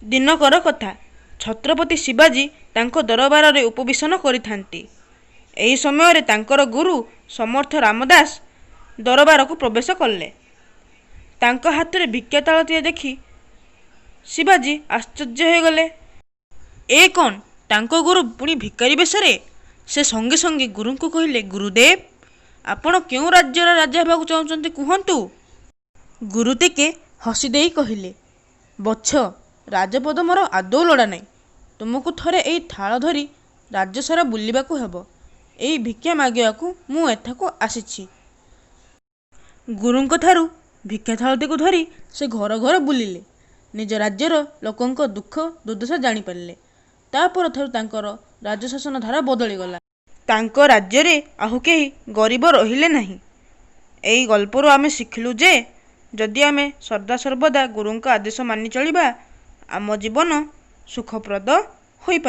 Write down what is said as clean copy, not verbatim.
ଦିନକର କଥା, ଛତ୍ରପତି ଶିବାଜୀ ତାଙ୍କ ଦରବାରରେ ଉପବେଶନ କରିଥାନ୍ତି। ଏହି ସମୟରେ ତାଙ୍କର ଗୁରୁ ସମର୍ଥ ରାମଦାସ ଦରବାରକୁ ପ୍ରବେଶ କଲେ। ତାଙ୍କ ହାତରେ ଭିକ୍ଷା ଥାଳଟିଏ ଦେଖି ଶିବାଜୀ ଆଶ୍ଚର୍ଯ୍ୟ ହୋଇଗଲେ। ଏ କ'ଣ, ତାଙ୍କ ଗୁରୁ ପୁଣି ଭିକାରୀ ବେଶରେ? ସେ ସଙ୍ଗେ ସଙ୍ଗେ ଗୁରୁଙ୍କୁ କହିଲେ, ଗୁରୁଦେବ, ଆପଣ କେଉଁ ରାଜ୍ୟର ରାଜା ହେବାକୁ ଚାହୁଁଛନ୍ତି କୁହନ୍ତୁ। ଗୁରୁ ଟିକେ ହସି ଦେଇ କହିଲେ, ବତ୍ସ, ରାଜପଦ ମୋର ଆଦୌ ଲୋଡ଼ା ନାହିଁ। ତୁମକୁ ଥରେ ଏଇ ଥାଳ ଧରି ରାଜ୍ୟସାରା ବୁଲିବାକୁ ହେବ। ଏଇ ଭିକ୍ଷା ମାଗିବାକୁ ମୁଁ ଏଠାକୁ ଆସିଛି। ଗୁରୁଙ୍କଠାରୁ ଭିକ୍ଷା ଥାଳଟିକୁ ଧରି ସେ ଘର ଘର ବୁଲିଲେ। ନିଜ ରାଜ୍ୟର ଲୋକଙ୍କ ଦୁଃଖ ଦୁର୍ଦ୍ଦଶା ଜାଣିପାରିଲେ। ତା ପରଠାରୁ ତାଙ୍କର ରାଜଶାସନ ଧାରା ବଦଳିଗଲା। ତାଙ୍କ ରାଜ୍ୟରେ ଆଉ କେହି ଗରିବ ରହିଲେ ନାହିଁ। ଏହି ଗଳ୍ପରୁ ଆମେ ଶିଖିଲୁ ଯେ ଯଦି ଆମେ ସଦାସର୍ବଦା ଗୁରୁଙ୍କ ଆଦେଶ ମାନି ଚଳିବା, ଆମ ଜୀବନ ସୁଖପ୍ରଦ ହୋଇପାରିବ।